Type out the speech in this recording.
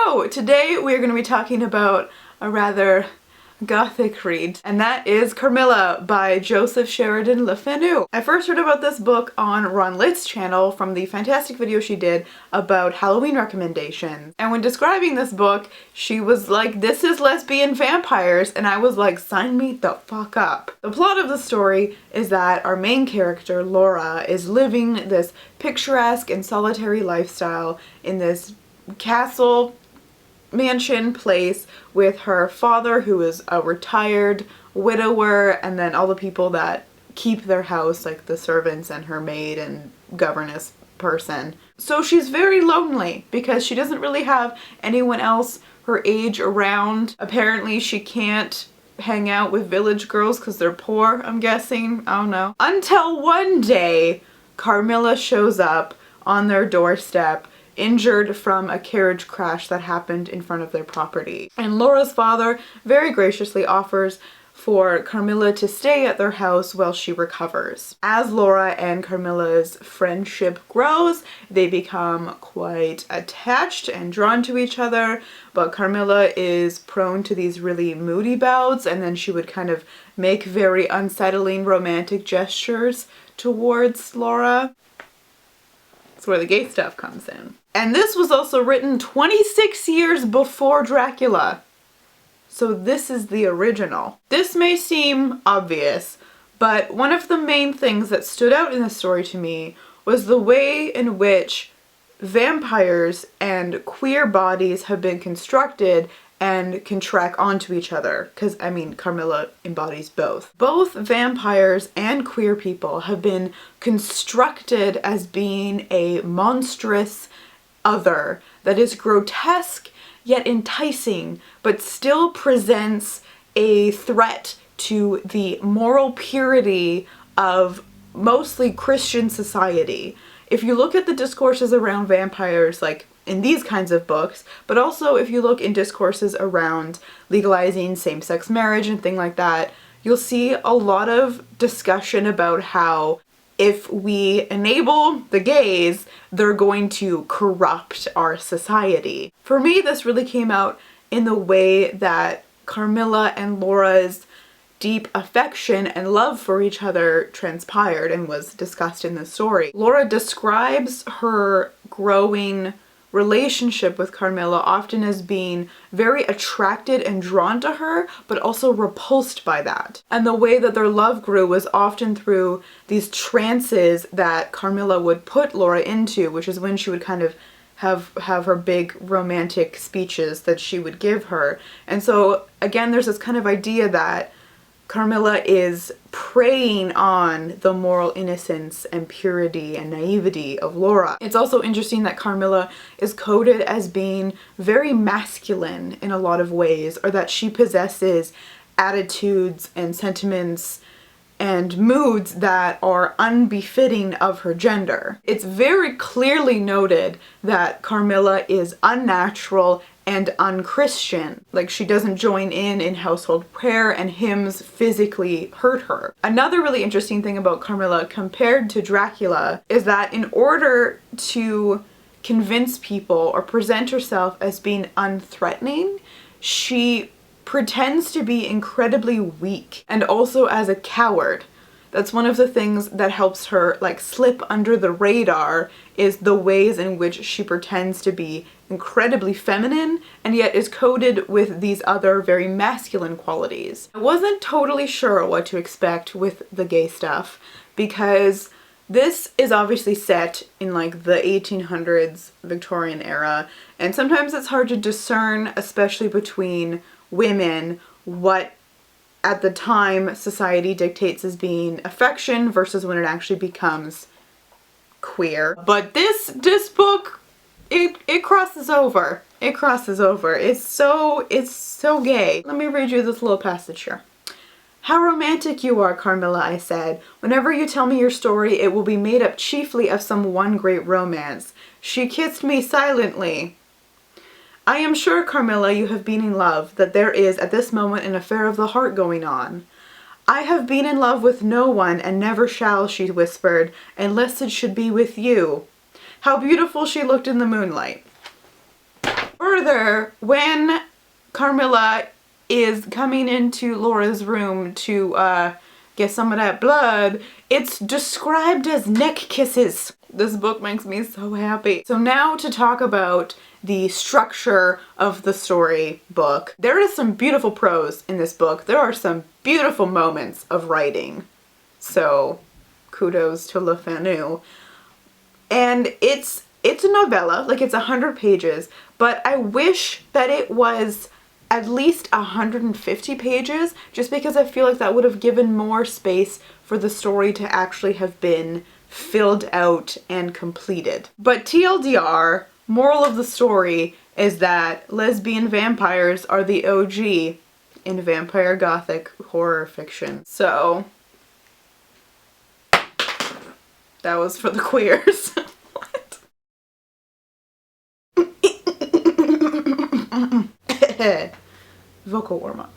So today we're going to be talking about a rather gothic read, and that is Carmilla by Joseph Sheridan Le Fanu. I first heard about this book on Ron Litt's channel from the fantastic video she did about Halloween recommendations. And when describing this book, she was like, this is lesbian vampires, and I was like, sign me the fuck up. The plot of the story is that our main character, Laura, is living this picturesque and solitary lifestyle in this castle mansion place with her father, who is a retired widower, and then all the people that keep their house, like the servants and her maid and governess person. So she's very lonely because she doesn't really have anyone else her age around. Apparently she can't hang out with village girls because they're poor, I'm guessing. I don't know. Until one day Carmilla shows up on their doorstep, injured from a carriage crash that happened in front of their property. And Laura's father very graciously offers for Carmilla to stay at their house while she recovers. As Laura and Carmilla's friendship grows, they become quite attached and drawn to each other, but Carmilla is prone to these really moody bouts, and then she would kind of make very unsettling romantic gestures towards Laura. That's where the gay stuff comes in. And this was also written 26 years before Dracula. So this is the original. This may seem obvious, but one of the main things that stood out in the story to me was the way in which vampires and queer bodies have been constructed and can track onto each other. Because, I mean, Carmilla embodies both. Both vampires and queer people have been constructed as being a monstrous other that is grotesque yet enticing, but still presents a threat to the moral purity of mostly Christian society. If you look at the discourses around vampires, like in these kinds of books, but also if you look in discourses around legalizing same-sex marriage and things like that, you'll see a lot of discussion about how if we enable the gays, they're going to corrupt our society. For me, this really came out in the way that Carmilla and Laura's deep affection and love for each other transpired and was discussed in this story. Laura describes her growing relationship with Carmilla often as being very attracted and drawn to her, but also repulsed by that. And the way that their love grew was often through these trances that Carmilla would put Laura into, which is when she would kind of have her big romantic speeches that she would give her. And so again, there's this kind of idea that Carmilla is preying on the moral innocence and purity and naivety of Laura. It's also interesting that Carmilla is coded as being very masculine in a lot of ways, or that she possesses attitudes and sentiments and moods that are unbefitting of her gender. It's very clearly noted that Carmilla is unnatural and unchristian. Like, she doesn't join in household prayer, and hymns physically hurt her. Another really interesting thing about Carmilla compared to Dracula is that in order to convince people or present herself as being unthreatening, she pretends to be incredibly weak and also as a coward. That's one of the things that helps her like slip under the radar, is the ways in which she pretends to be incredibly feminine and yet is coded with these other very masculine qualities. I wasn't totally sure what to expect with the gay stuff because this is obviously set in like the 1800s Victorian era, and sometimes it's hard to discern, especially between women, what at the time society dictates as being affection versus when it actually becomes queer. But this book, it crosses over. It crosses over. It's so gay. Let me read you this little passage here. "How romantic you are, Carmilla," I said. "Whenever you tell me your story, it will be made up chiefly of some one great romance." She kissed me silently. "I am sure, Carmilla, you have been in love, that there is at this moment an affair of the heart going on." "I have been in love with no one and never shall," she whispered, "unless it should be with you." How beautiful she looked in the moonlight. further, when Carmilla is coming into Laura's room to get some of that blood, it's described as neck kisses. This book makes me so happy. So now to talk about the structure of the storybook. There is some beautiful prose in this book. There are some beautiful moments of writing. So kudos to Le Fanu. And it's a novella, like it's 100 pages, but I wish that it was at least 150 pages, just because I feel like that would have given more space for the story to actually have been filled out and completed. But TLDR, moral of the story is that lesbian vampires are the OG in vampire gothic horror fiction. So that was for the queers. What? Vocal warm-ups.